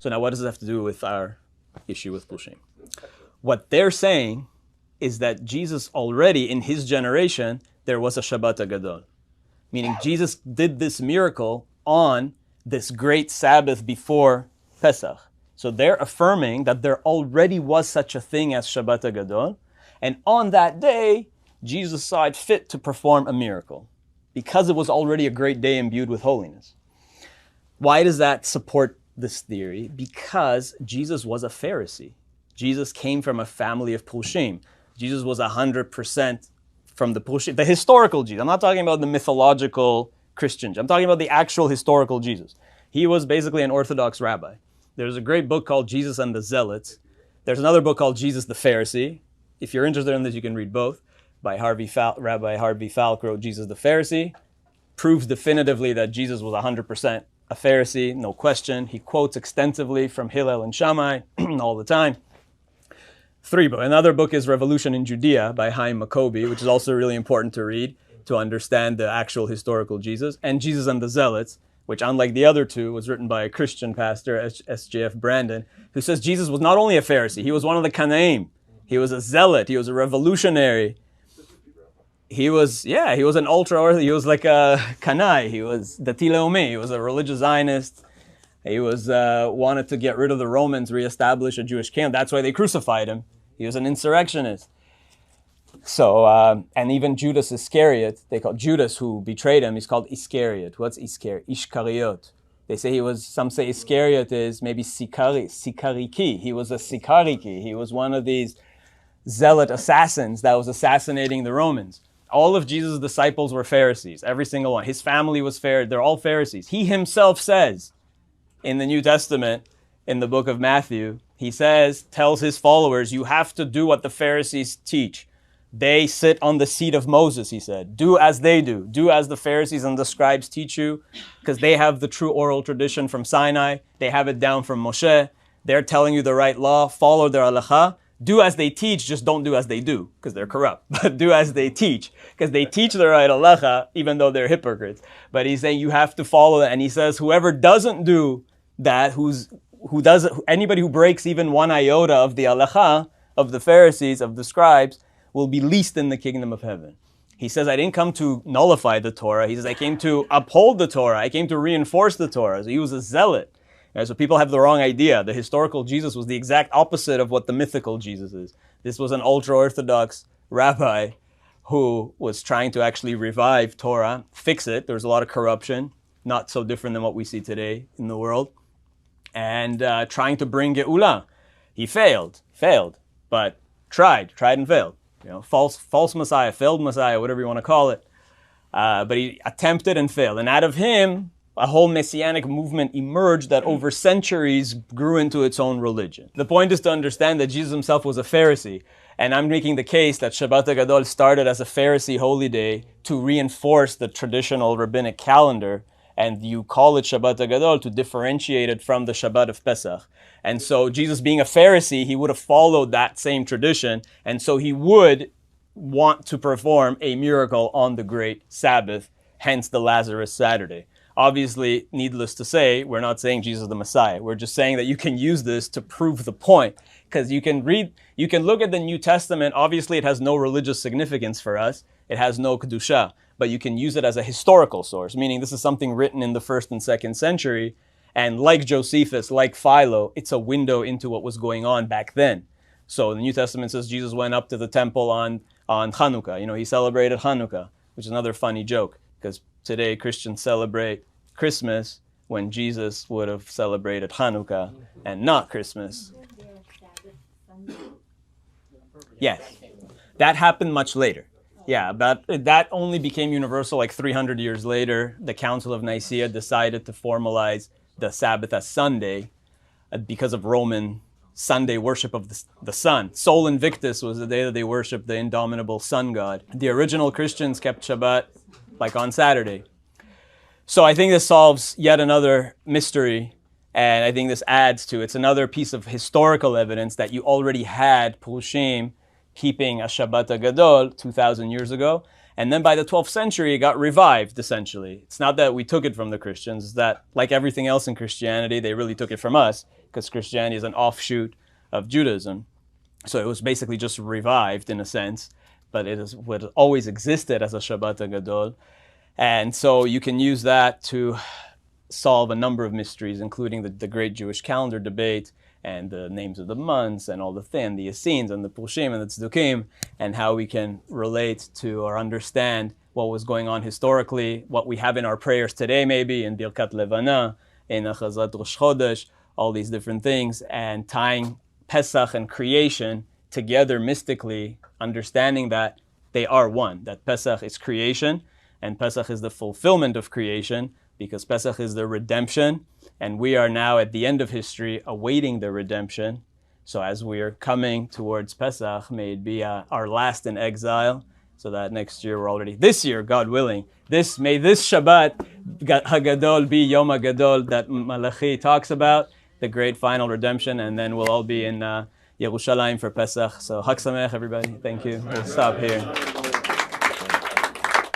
So now what does it have to do with our issue with Pulshim? What they're saying is that Jesus already, in his generation, there was a Shabbat Gadol. Meaning Jesus did this miracle on this great Sabbath before Pesach. So they're affirming that there already was such a thing as Shabbat Gadol. And on that day, Jesus saw it fit to perform a miracle because it was already a great day imbued with holiness. Why does that support this theory? Because Jesus was a Pharisee. Jesus came from a family of Pulshim. Jesus was 100% from the Pulshim, the historical Jesus. I'm not talking about the mythological Christian. I'm talking about the actual historical Jesus. He was basically an Orthodox Rabbi. There's a great book called Jesus and the Zealots. There's another book called Jesus the Pharisee. If you're interested in this, you can read both. Rabbi Harvey Falk wrote Jesus the Pharisee. Proves definitively that Jesus was 100% a Pharisee, no question. He quotes extensively from Hillel and Shammai all the time. 3 books. Another book is Revolution in Judea by Chaim Maccoby, which is also really important to read to understand the actual historical Jesus. And Jesus and the Zealots, which unlike the other two, was written by a Christian pastor, S.J.F. Brandon, who says Jesus was not only a Pharisee, he was one of the Kanaim. He was a zealot. He was a revolutionary. He was an ultra-orthodox. He was like a Kanai. He was Dati Leumi. He was a religious Zionist. He was wanted to get rid of the Romans, reestablish a Jewish kingdom. That's why they crucified him. He was an insurrectionist. So, and even Judas Iscariot, they call Judas who betrayed him, he's called Iscariot. What's Iscariot? Ishkariot. They say he was, some say Iscariot is maybe Sikariki. He was a Sikariki. He was one of these zealot assassins that was assassinating the Romans. All of Jesus' disciples were Pharisees, every single one. His family was they're all Pharisees. He himself says in the New Testament, in the book of Matthew, he tells his followers, you have to do what the Pharisees teach. They sit on the seat of Moses, he said. Do as they do. Do as the Pharisees and the scribes teach you, because they have the true oral tradition from Sinai. They have it down from Moshe. They're telling you the right law. Follow their halacha. Do as they teach, just don't do as they do, because they're corrupt. But do as they teach, because they teach the right halacha, even though they're hypocrites. But he's saying you have to follow that. And he says whoever doesn't do that, anybody who breaks even one iota of the halacha, of the Pharisees, of the scribes, will be least in the kingdom of heaven. He says, I didn't come to nullify the Torah. He says, I came to uphold the Torah. I came to reinforce the Torah. So he was a zealot. And so people have the wrong idea. The historical Jesus was the exact opposite of what the mythical Jesus is. This was an ultra-Orthodox rabbi who was trying to actually revive Torah, fix it. There was a lot of corruption, not so different than what we see today in the world, and trying to bring Geula. He failed, but tried and failed. False Messiah, failed Messiah, whatever you want to call it. But he attempted and failed. And out of him, a whole messianic movement emerged that over centuries grew into its own religion. The point is to understand that Jesus himself was a Pharisee. And I'm making the case that Shabbat Gadol started as a Pharisee holy day to reinforce the traditional rabbinic calendar. And you call it Shabbat Gadol to differentiate it from the Shabbat of Pesach. And so Jesus being a Pharisee, he would have followed that same tradition. And so he would want to perform a miracle on the great Sabbath, hence the Lazarus Saturday. Obviously, needless to say, we're not saying Jesus is the Messiah. We're just saying that you can use this to prove the point. Because you can look at the New Testament. Obviously, it has no religious significance for us. It has no Kedusha. But you can use it as a historical source, meaning this is something written in the 1st and 2nd century. And like Josephus, like Philo, it's a window into what was going on back then. So the New Testament says Jesus went up to the temple on Chanukah. He celebrated Chanukah, which is another funny joke, because today Christians celebrate Christmas when Jesus would have celebrated Chanukah and not Christmas. Yes, that happened much later. Yeah, but that only became universal like 300 years later. The Council of Nicaea decided to formalize the Sabbath as Sunday because of Roman Sunday worship of the sun. Sol Invictus was the day that they worshiped the indomitable sun god. The original Christians kept Shabbat like on Saturday. So I think this solves yet another mystery, and I think this adds to it's another piece of historical evidence that you already had Pulshim keeping a Shabbat Gadol 2,000 years ago. And then by the 12th century, it got revived, essentially. It's not that we took it from the Christians. It's that, like everything else in Christianity, they really took it from us. because Christianity is an offshoot of Judaism. So it was basically just revived in a sense, but it is what always existed as a Shabbat Gadol. And so you can use that to solve a number of mysteries, including the great Jewish calendar debate and the names of the months and all the Essenes and the Pulshim and the Tzdukim, and how we can relate to or understand what was going on historically, what we have in our prayers today maybe, in Birkat Levana, in Achazat Rosh Chodesh, all these different things, and tying Pesach and creation together mystically, understanding that they are one, that Pesach is creation, and Pesach is the fulfillment of creation, because Pesach is the redemption, and we are now at the end of history awaiting the redemption. So as we are coming towards Pesach, may it be our last in exile, so that next year this year, God willing, may this Shabbat Hagadol be Yom Hagadol that Malachi talks about, the great final redemption, and then we'll all be in Yerushalayim for Pesach. So Chag Sameach, everybody. Thank you. We'll stop here.